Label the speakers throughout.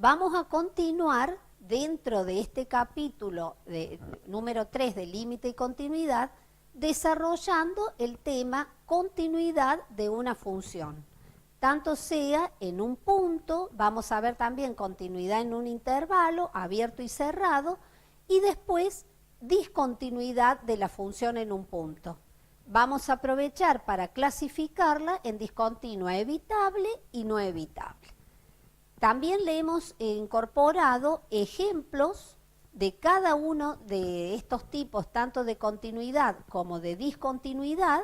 Speaker 1: vamos a continuar dentro de este capítulo número 3 de límite y continuidad, desarrollando el tema continuidad de una función. Tanto sea en un punto, vamos a ver también continuidad en un intervalo abierto y cerrado, y después discontinuidad de la función en un punto. Vamos a aprovechar para clasificarla en discontinua evitable y no evitable. También le hemos incorporado ejemplos de cada uno de estos tipos, tanto de continuidad como de discontinuidad,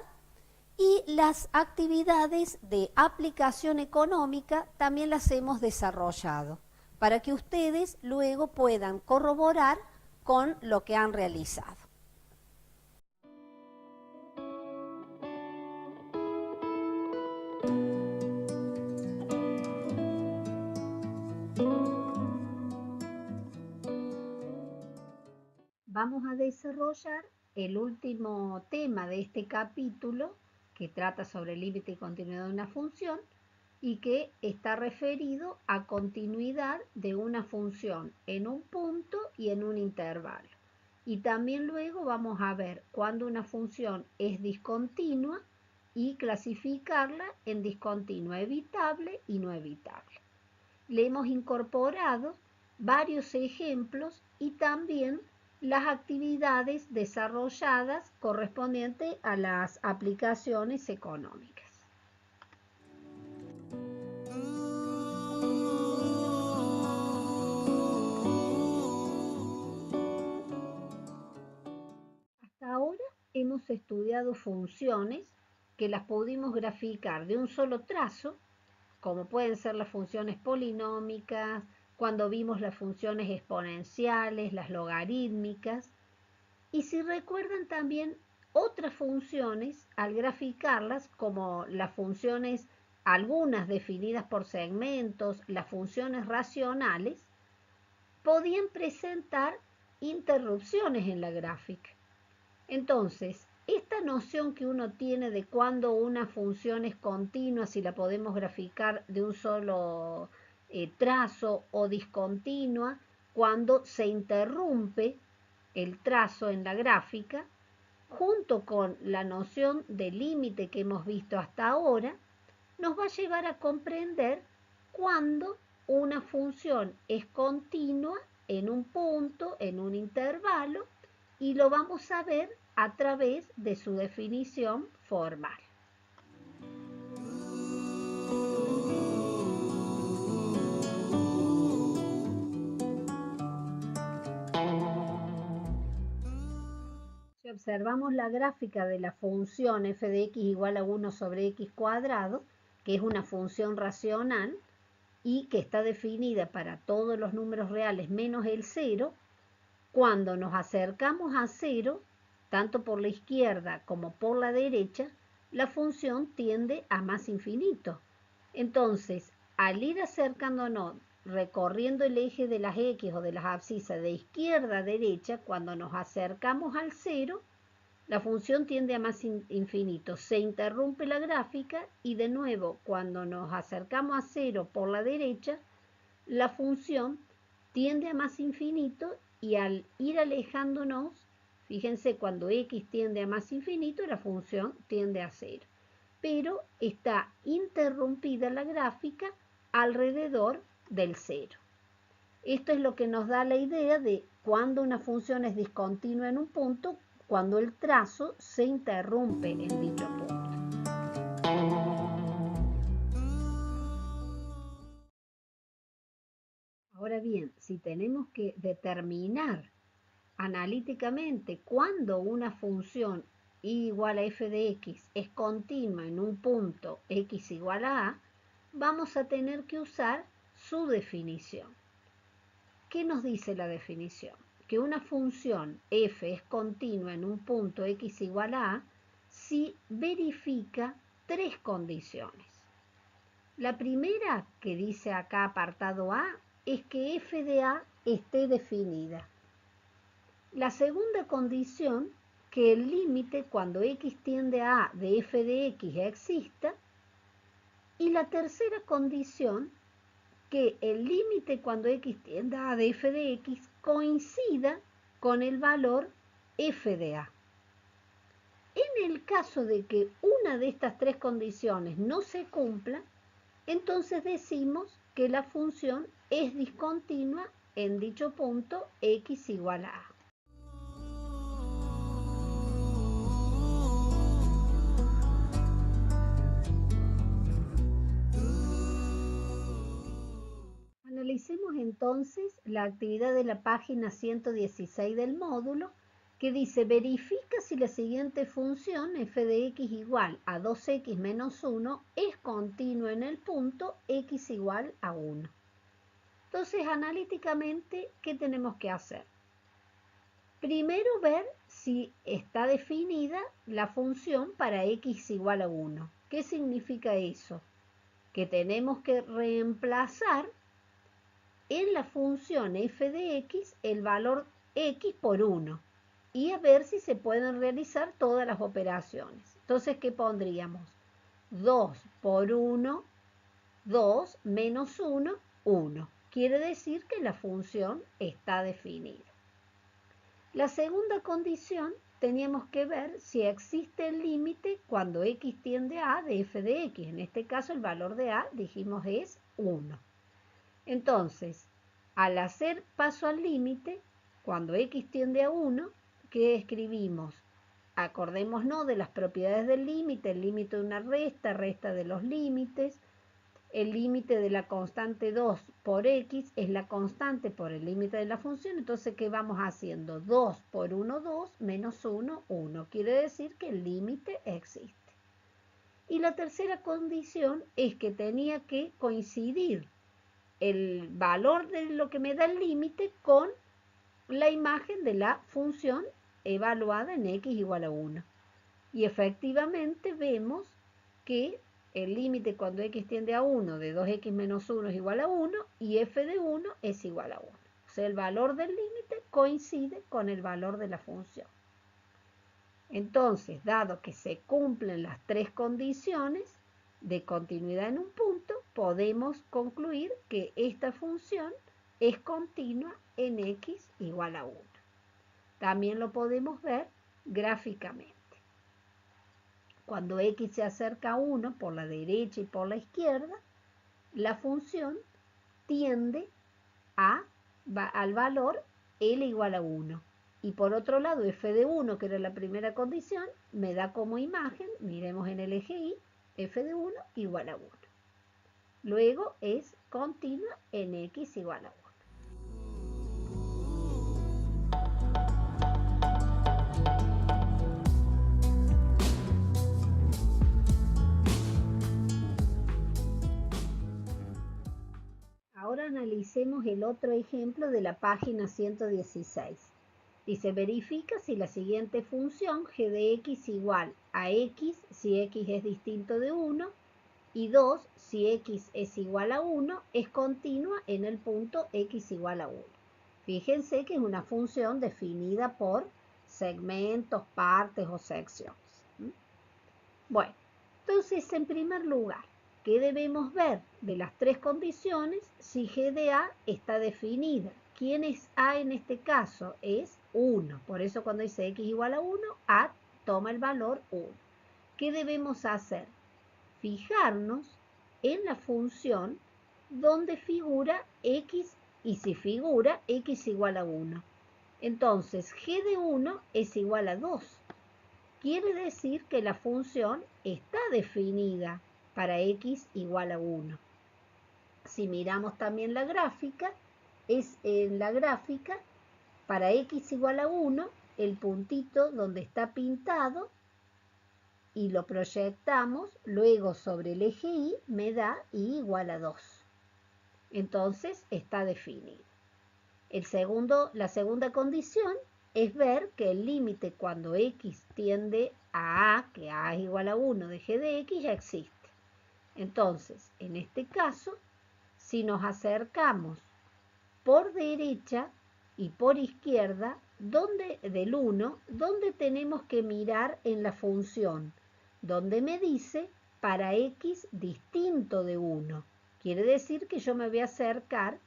Speaker 1: y las actividades de aplicación económica también las hemos desarrollado, para que ustedes luego puedan corroborar con lo que han realizado. Vamos a desarrollar el último tema de este capítulo, que trata sobre el límite y continuidad de una función, y que está referido a continuidad de una función en un punto y en un intervalo. Y también luego vamos a ver cuándo una función es discontinua y clasificarla en discontinua evitable y no evitable. Le hemos incorporado varios ejemplos y también las actividades desarrolladas correspondientes a las aplicaciones económicas. Hasta ahora hemos estudiado funciones que las pudimos graficar de un solo trazo, como pueden ser las funciones polinómicas, cuando vimos las funciones exponenciales, las logarítmicas, y si recuerdan también otras funciones al graficarlas, como las funciones, algunas definidas por segmentos, las funciones racionales, podían presentar interrupciones en la gráfica. Entonces, esta noción que uno tiene de cuando una función es continua, si la podemos graficar de un solo trazo, o discontinua, cuando se interrumpe el trazo en la gráfica, junto con la noción de límite que hemos visto hasta ahora, nos va a llevar a comprender cuándo una función es continua en un punto, en un intervalo, y lo vamos a ver a través de su definición formal. Si observamos la gráfica de la función f de x igual a 1 sobre x cuadrado, que es una función racional y que está definida para todos los números reales menos el 0, cuando nos acercamos a 0, tanto por la izquierda como por la derecha, la función tiende a más infinito. Entonces, al ir acercándonos, recorriendo el eje de las X o de las abscisas de izquierda a derecha, cuando nos acercamos al 0, la función tiende a más infinito. Se interrumpe la gráfica y de nuevo, cuando nos acercamos a 0 por la derecha, la función tiende a más infinito, y al ir alejándonos, fíjense, cuando x tiende a más infinito, la función tiende a 0. Pero está interrumpida la gráfica alrededor del 0. Esto es lo que nos da la idea de cuando una función es discontinua en un punto, cuando el trazo se interrumpe en dicho punto. Ahora bien, si tenemos que determinar analíticamente cuando una función y igual a f de x es continua en un punto x igual a a, vamos a tener que usar su definición. ¿Qué nos dice la definición? Que una función f es continua en un punto x igual a a si verifica tres condiciones. La primera, que dice acá apartado A, es que f de a esté definida. La segunda condición, que el límite cuando x tiende a a de f de x exista. Y la tercera condición, que el límite cuando x tiende a de f de x coincida con el valor f de a. En el caso de que una de estas tres condiciones no se cumpla, entonces decimos que la función es discontinua en dicho punto x igual a a. Analicemos entonces la actividad de la página 116 del módulo, que dice: verifica si la siguiente función f de x igual a 2x menos 1 es continua en el punto x igual a 1. Entonces, analíticamente, ¿qué tenemos que hacer? Primero, ver si está definida la función para x igual a 1. ¿Qué significa eso? Que tenemos que reemplazar en la función f de x el valor x por 1 y a ver si se pueden realizar todas las operaciones. Entonces, ¿qué pondríamos? 2 por 1, 2 menos 1, 1. Quiere decir que la función está definida. La segunda condición, teníamos que ver si existe el límite cuando x tiende a de f de x. En este caso, el valor de a, dijimos, es 1. Entonces, al hacer paso al límite, cuando x tiende a 1, ¿qué escribimos? Acordémonos de las propiedades del límite: el límite de una resta, resta de los límites, el límite de la constante 2 por x es la constante por el límite de la función. Entonces, ¿qué vamos haciendo? 2 por 1, 2, menos 1, 1. Quiere decir que el límite existe. Y la tercera condición es que tenía que coincidir el valor de lo que me da el límite con la imagen de la función evaluada en x igual a 1. Y efectivamente vemos que el límite cuando x tiende a 1 de 2x menos 1 es igual a 1 y f de 1 es igual a 1. O sea, el valor del límite coincide con el valor de la función. Entonces, dado que se cumplen las tres condiciones de continuidad en un punto, podemos concluir que esta función es continua en x igual a 1. También lo podemos ver gráficamente. Cuando x se acerca a 1 por la derecha y por la izquierda, la función tiende al valor L igual a 1. Y por otro lado, f de 1, que era la primera condición, me da como imagen, miremos en el eje Y, f de 1 igual a 1. Luego es continua en x igual a 1. Ahora analicemos el otro ejemplo de la página 116. Dice: verifica si la siguiente función g de x igual a x si x es distinto de 1 y 2 si x es igual a 1 es continua en el punto x igual a 1. Fíjense que es una función definida por segmentos, partes o secciones. Bueno, entonces, en primer lugar, ¿qué debemos ver de las tres condiciones? Si g de a está definida. ¿Quién es a en este caso? Es 1. Por eso cuando dice x igual a 1, a toma el valor 1. ¿Qué debemos hacer? Fijarnos en la función donde figura x, y si figura x igual a 1. Entonces, g de 1 es igual a 2. Quiere decir que la función está definida para x igual a 1. Si miramos también la gráfica, es en la gráfica para x igual a 1, el puntito donde está pintado y lo proyectamos, luego sobre el eje Y me da y igual a 2. Entonces está definido. La segunda condición es ver que el límite cuando x tiende a a, que a es igual a 1 de g de x, ya existe. Entonces, en este caso, si nos acercamos por derecha y por izquierda del 1, ¿dónde tenemos que mirar en la función? Donde me dice para x distinto de 1. Quiere decir que yo me voy a acercar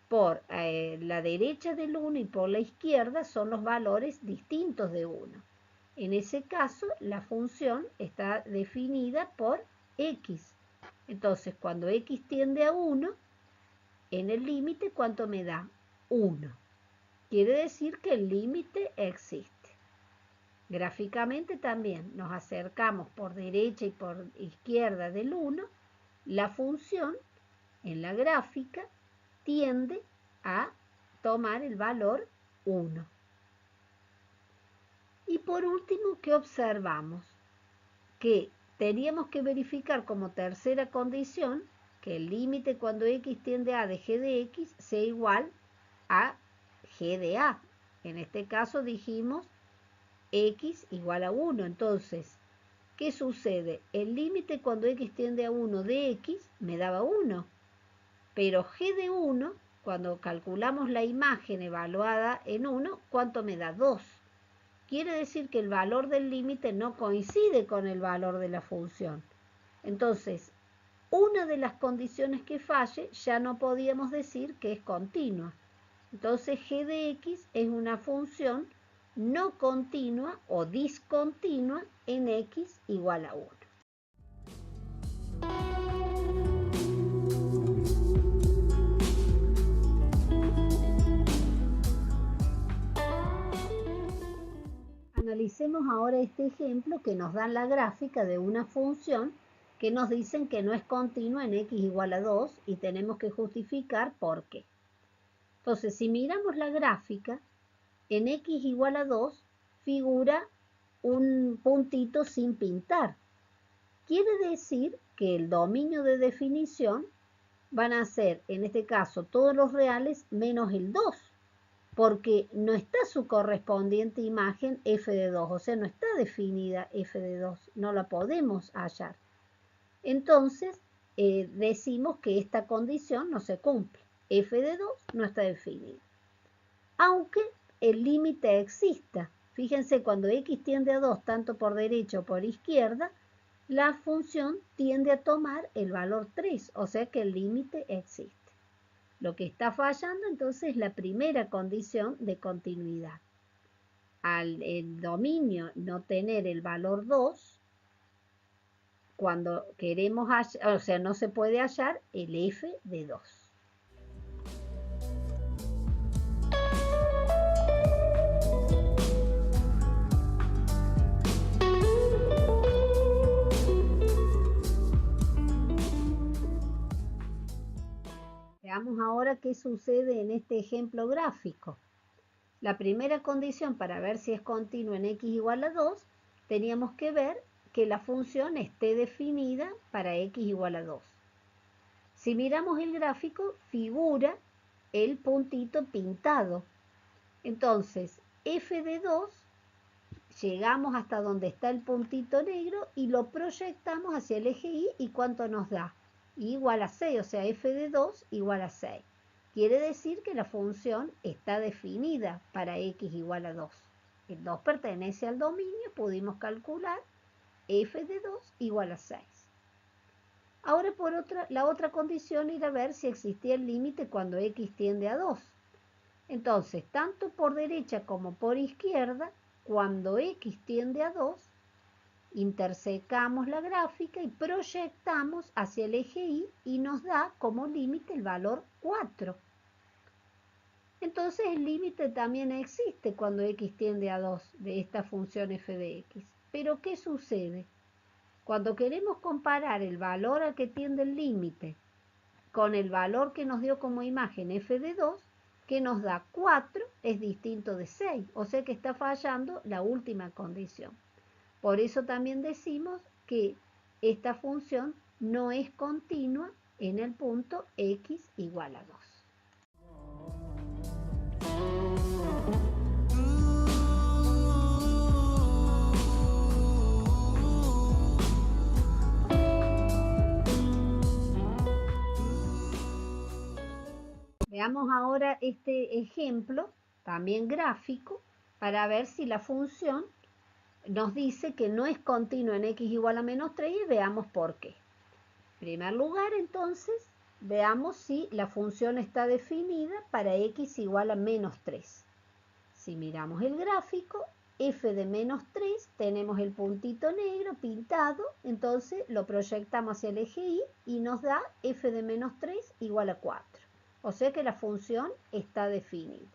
Speaker 1: por la derecha del 1 y por la izquierda son los valores distintos de 1. En ese caso, la función está definida por x. Entonces, cuando x tiende a 1, en el límite, ¿cuánto me da? 1. Quiere decir que el límite existe. Gráficamente también nos acercamos por derecha y por izquierda del 1. La función en la gráfica tiende a tomar el valor 1. Y por último, ¿qué observamos? Que teníamos que verificar como tercera condición que el límite cuando x tiende a de g de x sea igual a g de a. En este caso dijimos x igual a 1. Entonces, ¿qué sucede? El límite cuando x tiende a 1 de x me daba 1. Pero g de 1, cuando calculamos la imagen evaluada en 1, ¿cuánto me da? 2. Quiere decir que el valor del límite no coincide con el valor de la función. Entonces, una de las condiciones que falle ya no podíamos decir que es continua. Entonces, g de x es una función no continua o discontinua en x igual a 1. Analicemos ahora este ejemplo que nos da la gráfica de una función que nos dicen que no es continua en x igual a 2 y tenemos que justificar por qué. Entonces, si miramos la gráfica, en x igual a 2 figura un puntito sin pintar. Quiere decir que el dominio de definición van a ser, en este caso, todos los reales menos el 2. Porque no está su correspondiente imagen f de 2, o sea, no está definida f de 2, no la podemos hallar. Entonces, decimos que esta condición no se cumple, f de 2 no está definida. Aunque el límite exista, fíjense, cuando x tiende a 2 tanto por derecha o por izquierda, la función tiende a tomar el valor 3, o sea que el límite existe. Lo que está fallando entonces es la primera condición de continuidad. Al el dominio no tener el valor 2, cuando queremos hallar, o sea, no se puede hallar el f de 2. Veamos ahora qué sucede en este ejemplo gráfico. La primera condición para ver si es continua en x igual a 2, teníamos que ver que la función esté definida para x igual a 2. Si miramos el gráfico, figura el puntito pintado. Entonces, f de 2, llegamos hasta donde está el puntito negro y lo proyectamos hacia el eje y. ¿Y cuánto nos da? Igual a 6, o sea, f de 2 igual a 6. Quiere decir que la función está definida para x igual a 2. El 2 pertenece al dominio, pudimos calcular f de 2 igual a 6. Ahora la otra condición era ver si existía el límite cuando x tiende a 2. Entonces, tanto por derecha como por izquierda, cuando x tiende a 2, intersecamos la gráfica y proyectamos hacia el eje y nos da como límite el valor 4. Entonces el límite también existe cuando x tiende a 2 de esta función f de x. Pero ¿qué sucede? Cuando queremos comparar el valor al que tiende el límite con el valor que nos dio como imagen f de 2, que nos da 4, es distinto de 6, o sea que está fallando la última condición. Por eso también decimos que esta función no es continua en el punto x igual a 2. Veamos ahora este ejemplo, también gráfico, para ver si la función nos dice que no es continua en x igual a menos 3 y veamos por qué. En primer lugar, entonces, Veamos si la función está definida para x igual a menos 3. Si miramos el gráfico, f de menos 3, tenemos el puntito negro pintado, entonces lo proyectamos hacia el eje y y nos da f de menos 3 igual a 4. O sea que la función está definida.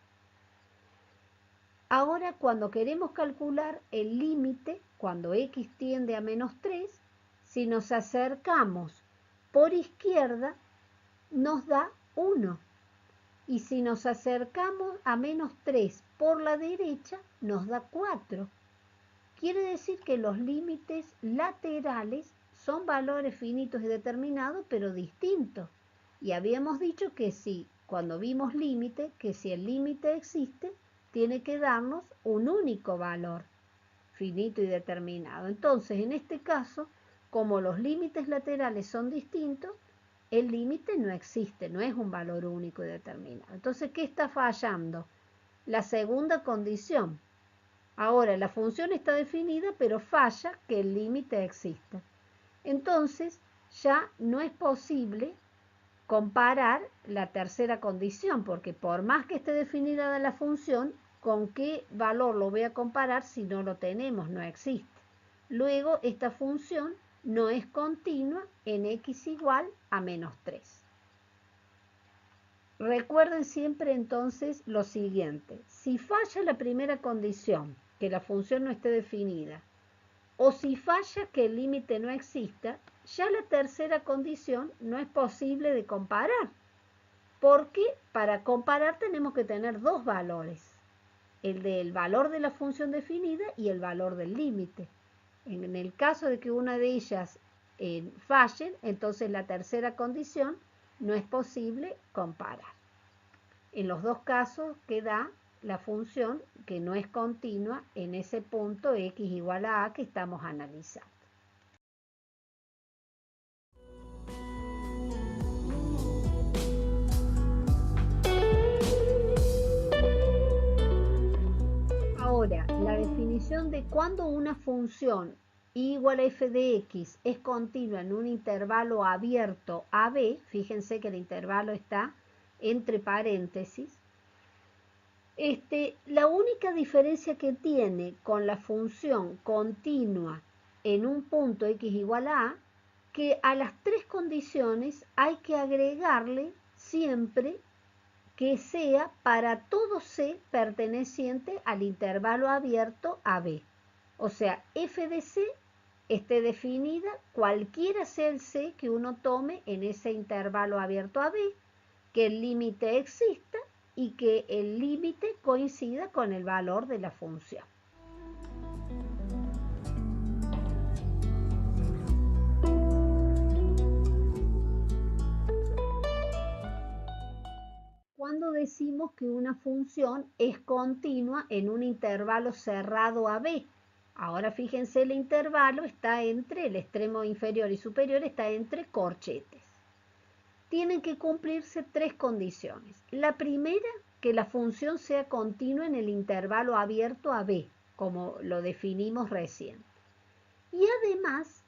Speaker 1: Ahora, cuando queremos calcular el límite, cuando x tiende a menos 3, si nos acercamos por izquierda, nos da 1. Y si nos acercamos a menos 3 por la derecha, nos da 4. Quiere decir que los límites laterales son valores finitos y determinados, pero distintos. Y habíamos dicho que si, cuando vimos límite, que si el límite existe, tiene que darnos un único valor finito y determinado. Entonces, en este caso, como los límites laterales son distintos, el límite no existe, no es un valor único y determinado. Entonces, ¿qué está fallando? La segunda condición. Ahora, la función está definida, pero falla que el límite exista. Entonces, ya no es posible comparar la tercera condición, porque por más que esté definida la función, ¿con qué valor lo voy a comparar si no lo tenemos? No existe. Luego, esta función no es continua en x igual a menos 3. Recuerden siempre entonces lo siguiente: si falla la primera condición, que la función no esté definida, o si falla que el límite no exista, ya la tercera condición no es posible de comparar, porque para comparar tenemos que tener dos valores, el del valor de la función definida y el valor del límite. En el caso de que una de ellas falle, entonces la tercera condición no es posible comparar. En los dos casos queda la función que no es continua en ese punto x igual a a que estamos analizando. Ahora, la definición de cuándo una función y igual a f de x es continua en un intervalo abierto AB, fíjense que el intervalo está entre paréntesis. La única diferencia que tiene con la función continua en un punto x igual a a, que a las tres condiciones hay que agregarle siempre que sea para todo c perteneciente al intervalo abierto AB. O sea, f de c esté definida cualquiera sea el c que uno tome en ese intervalo abierto AB, que el límite exista y que el límite coincida con el valor de la función. Cuando decimos que una función es continua en un intervalo cerrado AB. Ahora fíjense, el intervalo está entre el extremo inferior y superior, está entre corchetes. Tienen que cumplirse tres condiciones. La primera, que la función sea continua en el intervalo abierto AB, como lo definimos recién. Y además,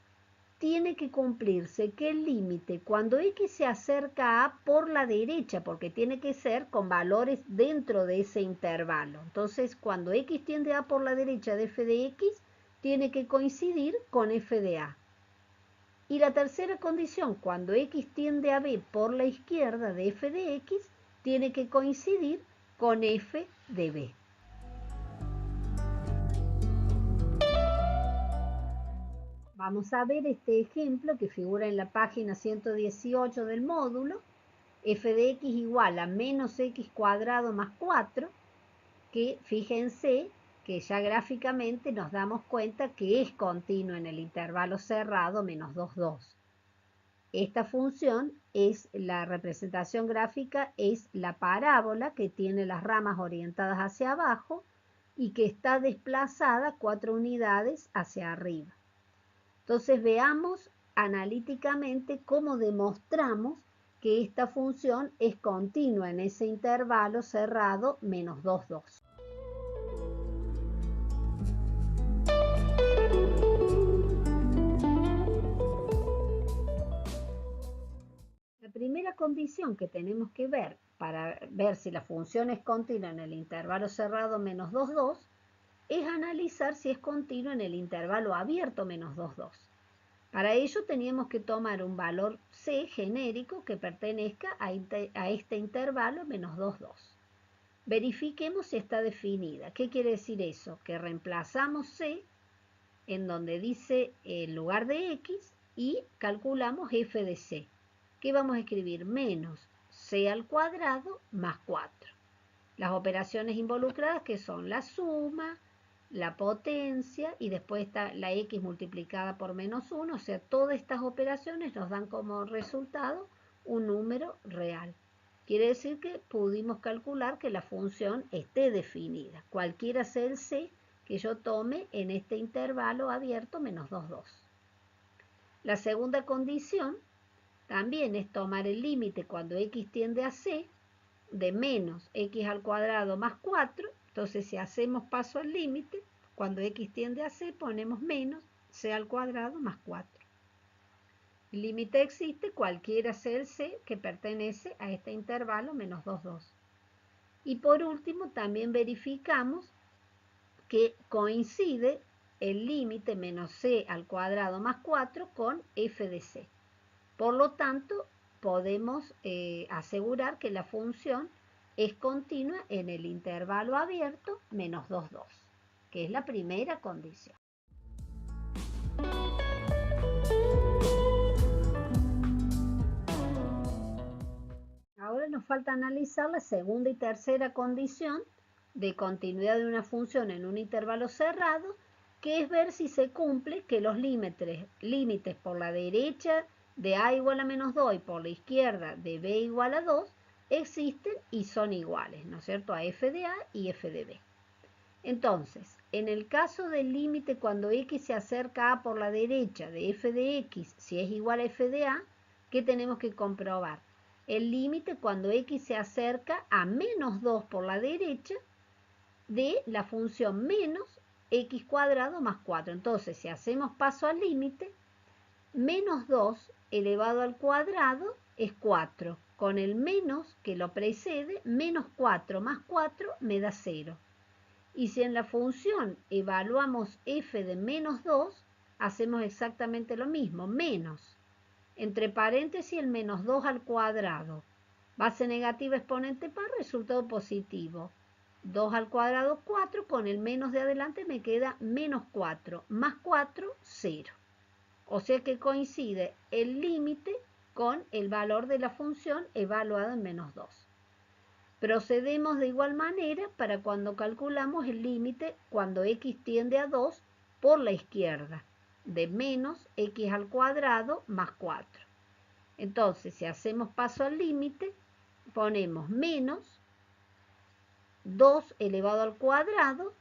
Speaker 1: tiene que cumplirse que el límite, cuando x se acerca a A por la derecha, porque tiene que ser con valores dentro de ese intervalo. Entonces, cuando x tiende a A por la derecha de f de x, tiene que coincidir con f de A. Y la tercera condición, cuando x tiende a B por la izquierda de f de x, tiene que coincidir con f de B. Vamos a ver este ejemplo que figura en la página 118 del módulo. F de x igual a menos x cuadrado más 4, que fíjense que ya gráficamente nos damos cuenta que es continuo en el intervalo cerrado menos 2, 2. Esta función es la representación gráfica, es la parábola que tiene las ramas orientadas hacia abajo y que está desplazada 4 unidades hacia arriba. Entonces veamos analíticamente cómo demostramos que esta función es continua en ese intervalo cerrado menos 2, 2. La primera condición que tenemos que ver para ver si la función es continua en el intervalo cerrado menos 2, 2, es analizar si es continua en el intervalo abierto menos 2, 2. Para ello teníamos que tomar un valor c genérico que pertenezca a este intervalo menos 2, 2. Verifiquemos si está definida. ¿Qué quiere decir eso? Que reemplazamos c en donde dice el lugar de x y calculamos f de c. ¿Qué vamos a escribir? Menos c al cuadrado más 4. Las operaciones involucradas que son la suma, la potencia y después está la x multiplicada por menos 1. O sea, todas estas operaciones nos dan como resultado un número real. Quiere decir que pudimos calcular que la función esté definida, cualquiera sea el c que yo tome en este intervalo abierto menos 2, 2. La segunda condición también es tomar el límite cuando x tiende a c de menos x al cuadrado más 4. Entonces, si hacemos paso al límite, cuando x tiende a c, ponemos menos c al cuadrado más 4. El límite existe cualquiera sea el c que pertenece a este intervalo menos 2, 2. Y por último, también verificamos que coincide el límite menos c al cuadrado más 4 con f de c. Por lo tanto, podemos asegurar que la función es continua en el intervalo abierto menos 2, 2, que es la primera condición. Ahora nos falta analizar la segunda y tercera condición de continuidad de una función en un intervalo cerrado, que es ver si se cumple que los límites por la derecha de a igual a menos 2 y por la izquierda de b igual a 2 existen y son iguales, ¿no es cierto?, a f de a y f de b. Entonces, en el caso del límite cuando x se acerca a por la derecha de f de x, si es igual a f de a, ¿qué tenemos que comprobar? El límite cuando x se acerca a menos 2 por la derecha de la función menos x cuadrado más 4. Entonces, si hacemos paso al límite, menos 2 elevado al cuadrado es 4. Con el menos que lo precede, menos 4 más 4 me da 0. Y si en la función evaluamos f de menos 2, hacemos exactamente lo mismo, menos, entre paréntesis el menos 2 al cuadrado, base negativa exponente par, resultado positivo. 2 al cuadrado 4, con el menos de adelante me queda menos 4, más 4, 0. O sea que coincide el límite con el valor de la función evaluado en menos 2. Procedemos de igual manera para cuando calculamos el límite cuando x tiende a 2 por la izquierda, de menos x al cuadrado más 4. Entonces, si hacemos paso al límite, ponemos menos 2 elevado al cuadrado.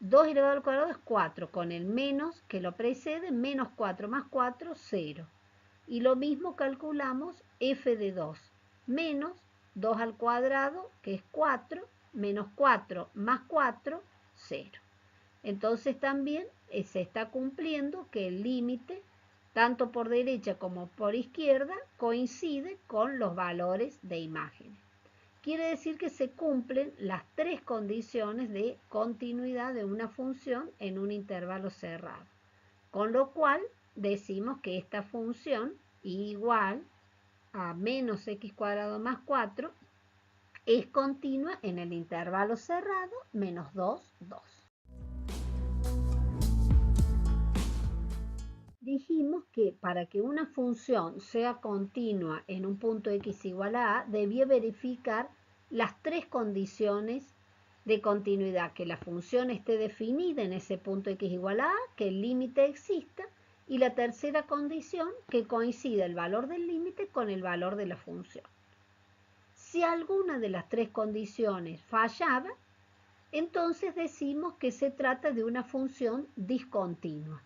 Speaker 1: 2 elevado al cuadrado es 4, con el menos que lo precede, menos 4 más 4, 0. Y lo mismo calculamos f de 2, menos 2 al cuadrado, que es 4, menos 4 más 4, 0. Entonces también se está cumpliendo que el límite, tanto por derecha como por izquierda, coincide con los valores de imágenes. Quiere decir que se cumplen las tres condiciones de continuidad de una función en un intervalo cerrado. Con lo cual decimos que esta función igual a menos x cuadrado más 4 es continua en el intervalo cerrado menos 2, 2. Dijimos que para que una función sea continua en un punto x igual a debía verificar las tres condiciones de continuidad: que la función esté definida en ese punto x igual a, que el límite exista, y la tercera condición, que coincida el valor del límite con el valor de la función. Si alguna de las tres condiciones fallaba, entonces decimos que se trata de una función discontinua.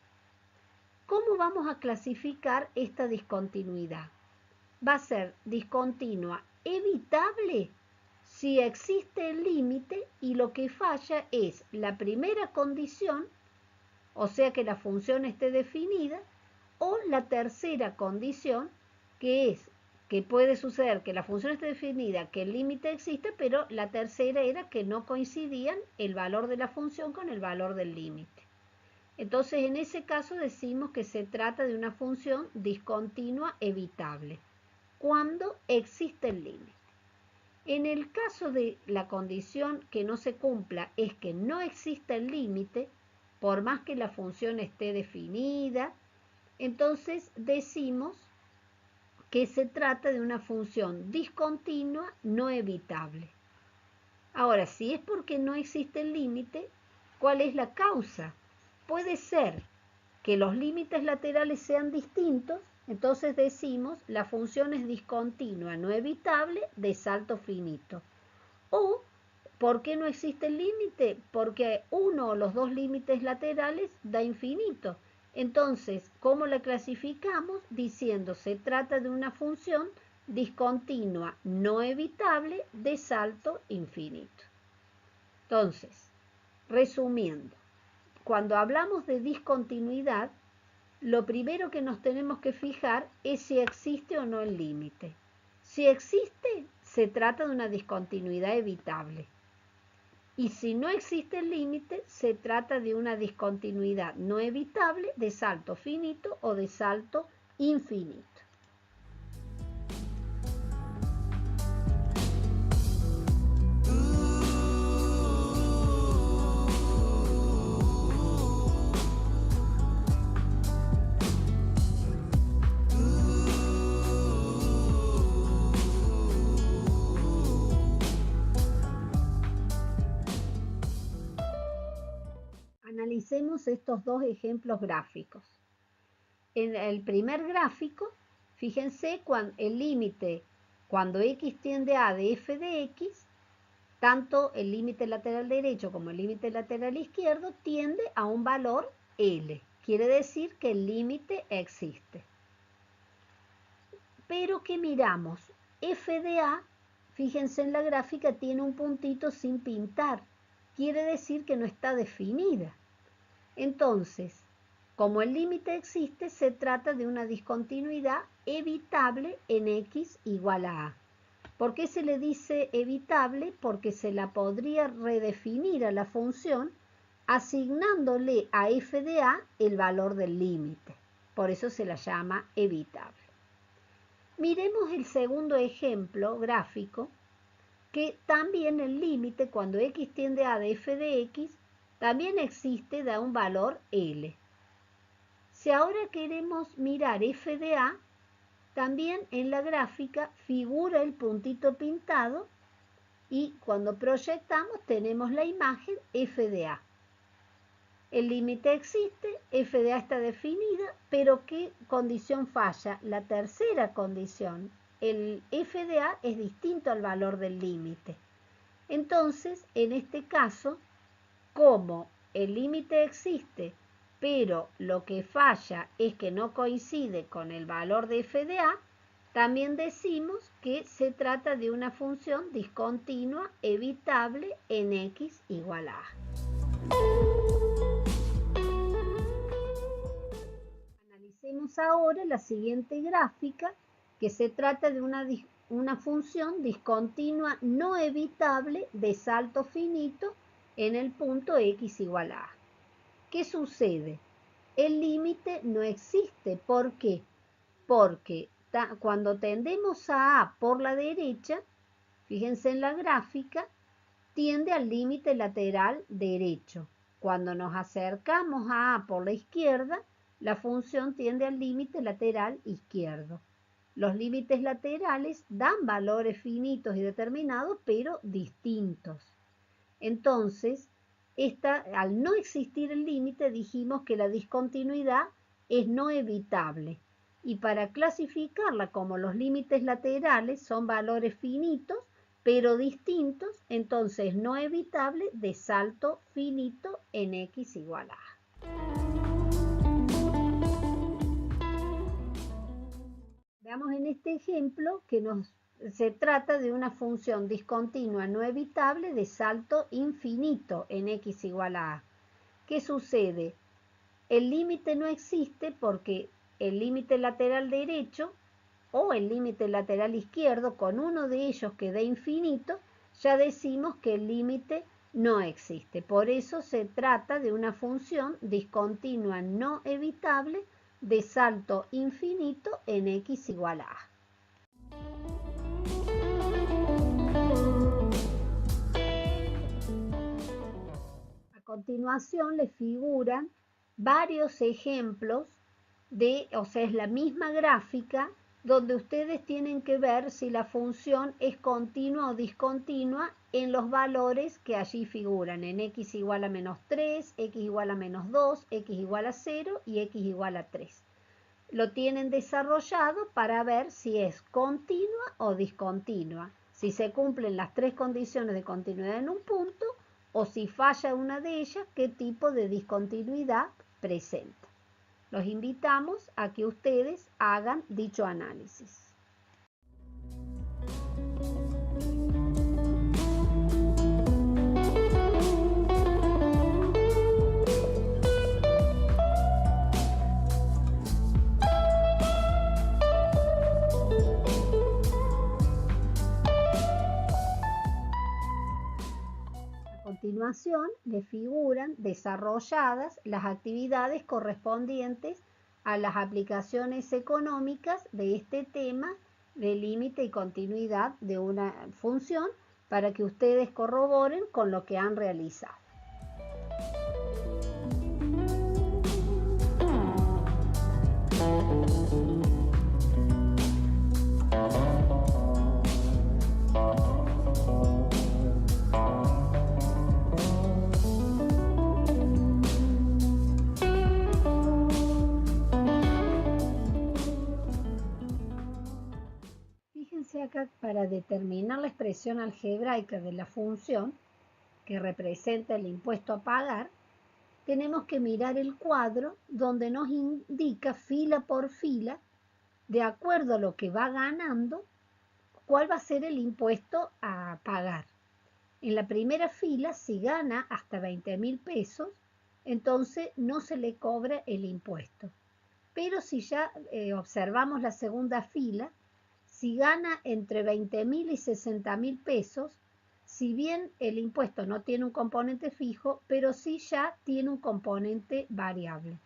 Speaker 1: ¿Cómo vamos a clasificar esta discontinuidad? Va a ser discontinua evitable si existe el límite y lo que falla es la primera condición, o sea que la función esté definida, o la tercera condición, que es que puede suceder que la función esté definida, que el límite existe, pero la tercera era que no coincidían el valor de la función con el valor del límite. Entonces, en ese caso decimos que se trata de una función discontinua evitable, cuando existe el límite. En el caso de la condición que no se cumpla es que no existe el límite, por más que la función esté definida, entonces decimos que se trata de una función discontinua no evitable. Ahora, si es porque no existe el límite, ¿cuál es la causa? Puede ser que los límites laterales sean distintos, entonces decimos la función es discontinua no evitable de salto finito. O, ¿por qué no existe el límite? Porque uno o los dos límites laterales da infinito. Entonces, ¿cómo la clasificamos? Diciendo se trata de una función discontinua no evitable de salto infinito. Entonces, resumiendo, cuando hablamos de discontinuidad, lo primero que nos tenemos que fijar es si existe o no el límite. Si existe, se trata de una discontinuidad evitable. Y si no existe el límite, se trata de una discontinuidad no evitable de salto finito o de salto infinito. Analicemos estos dos ejemplos gráficos. En el primer gráfico, fíjense el límite cuando x tiende a de f de x, tanto el límite lateral derecho como el límite lateral izquierdo tiende a un valor L. Quiere decir que el límite existe. Pero ¿qué miramos? F de A, fíjense en la gráfica, tiene un puntito sin pintar. Quiere decir que no está definida. Entonces, como el límite existe, se trata de una discontinuidad evitable en x igual a A. ¿Por qué se le dice evitable? Porque se la podría redefinir a la función asignándole a f de A el valor del límite. Por eso se la llama evitable. Miremos el segundo ejemplo gráfico, que también el límite cuando x tiende a de f de x también existe, da un valor L. Si ahora queremos mirar f de A, también en la gráfica figura el puntito pintado y cuando proyectamos tenemos la imagen f de A. El límite existe, f de A está definida, pero ¿qué condición falla? La tercera condición. El f de A es distinto al valor del límite. Entonces, en este caso, como el límite existe, pero lo que falla es que no coincide con el valor de f de A, también decimos que se trata de una función discontinua evitable en x igual a A. Analicemos ahora la siguiente gráfica, que se trata de una función discontinua no evitable de salto finito en el punto x igual a A. ¿Qué sucede? El límite no existe. ¿Por qué? Porque cuando tendemos a A por la derecha, fíjense en la gráfica, tiende al límite lateral derecho. Cuando nos acercamos a A por la izquierda, la función tiende al límite lateral izquierdo. Los límites laterales dan valores finitos y determinados, pero distintos. Entonces, al no existir el límite, dijimos que la discontinuidad es no evitable. Y para clasificarla como los límites laterales son valores finitos, pero distintos, entonces no evitable de salto finito en x igual a A. Veamos en este ejemplo que se trata de una función discontinua no evitable de salto infinito en x igual a A. ¿Qué sucede? El límite no existe porque el límite lateral derecho o el límite lateral izquierdo, con uno de ellos que dé infinito, ya decimos que el límite no existe. Por eso se trata de una función discontinua no evitable de salto infinito en x igual a a. A continuación le figuran varios ejemplos o sea, es la misma gráfica donde ustedes tienen que ver si la función es continua o discontinua en los valores que allí figuran, en x igual a menos 3, x igual a menos 2, x igual a 0 y x igual a 3. Lo tienen desarrollado para ver si es continua o discontinua, si se cumplen las tres condiciones de continuidad en un punto o si falla una de ellas, qué tipo de discontinuidad presenta. Los invitamos a que ustedes hagan dicho análisis. A continuación, le figuran desarrolladas las actividades correspondientes a las aplicaciones económicas de este tema de límite y continuidad de una función para que ustedes corroboren con lo que han realizado. Fíjense acá, para determinar la expresión algebraica de la función que representa el impuesto a pagar, tenemos que mirar el cuadro donde nos indica fila por fila, de acuerdo a lo que va ganando, cuál va a ser el impuesto a pagar. En la primera fila, si gana hasta 20.000 pesos, entonces no se le cobra el impuesto. Pero si ya observamos la segunda fila, si gana entre 20.000 y 60.000 pesos, si bien el impuesto no tiene un componente fijo, pero sí ya tiene un componente variable,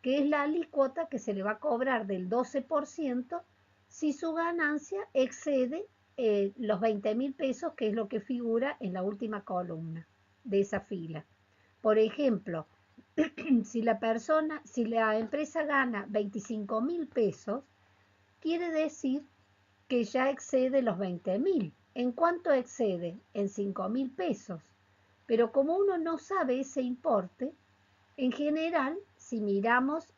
Speaker 1: que es la alícuota que se le va a cobrar del 12% si su ganancia excede los 20.000 pesos, que es lo que figura en la última columna de esa fila. Por ejemplo, si la empresa gana 25.000 pesos, quiere decir que ya excede los 20.000. ¿En cuánto excede? En 5.000 pesos. Pero como uno no sabe ese importe, en general, si miramos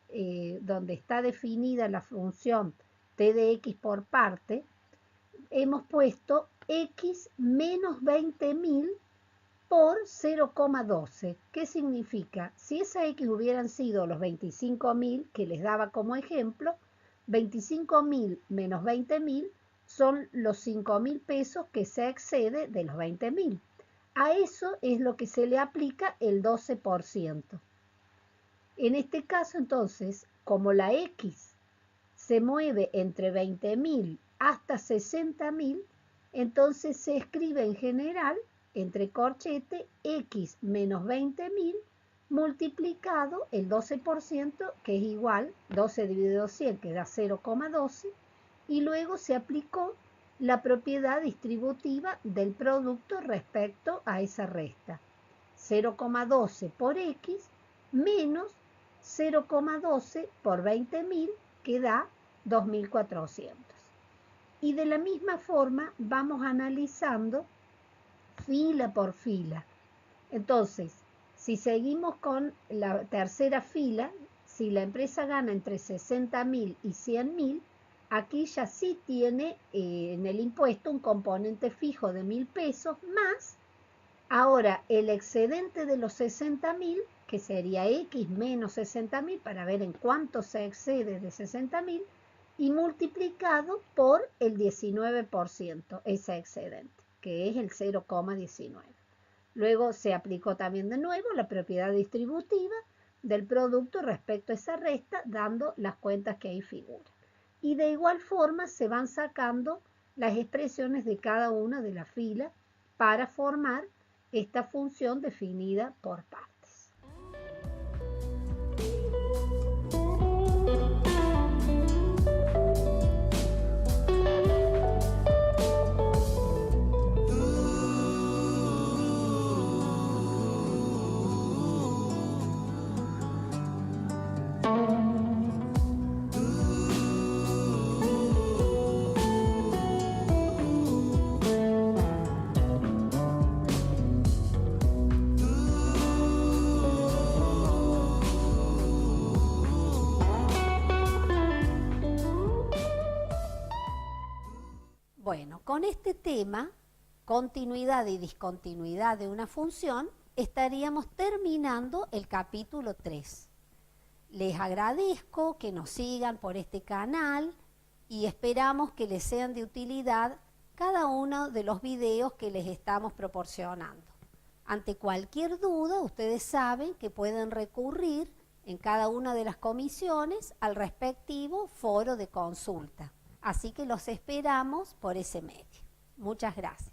Speaker 1: donde está definida la función t de x por parte, hemos puesto x menos 20.000 por 0,12. ¿Qué significa? Si esa x hubieran sido los 25.000 que les daba como ejemplo, 25.000 menos 20.000 son los 5.000 pesos que se excede de los 20.000. A eso es lo que se le aplica el 12%. En este caso, entonces, como la x se mueve entre 20.000 hasta 60.000, entonces se escribe en general, entre corchete, x menos 20.000 multiplicado el 12%, que es igual, 12 dividido 100, que da 0,12, y luego se aplicó la propiedad distributiva del producto respecto a esa resta. 0,12 por x menos 0,12 por 20.000, que da 2.400. Y de la misma forma vamos analizando fila por fila. Entonces, si seguimos con la tercera fila, si la empresa gana entre 60.000 y 100.000, aquí ya sí tiene en el impuesto un componente fijo de 1.000 pesos más. Ahora, el excedente de los 60.000, que sería x menos 60.000, para ver en cuánto se excede de 60.000, y multiplicado por el 19%, ese excedente, que es el 0,19. Luego se aplicó también de nuevo la propiedad distributiva del producto respecto a esa resta, dando las cuentas que ahí figuran. y de igual forma se van sacando las expresiones de cada una de las filas para formar esta función definida por partes. Bueno, con este tema, continuidad y discontinuidad de una función, estaríamos terminando el capítulo 3. Les agradezco que nos sigan por este canal y esperamos que les sean de utilidad cada uno de los videos que les estamos proporcionando. Ante cualquier duda, ustedes saben que pueden recurrir en cada una de las comisiones al respectivo foro de consulta. Así que los esperamos por ese medio. Muchas gracias.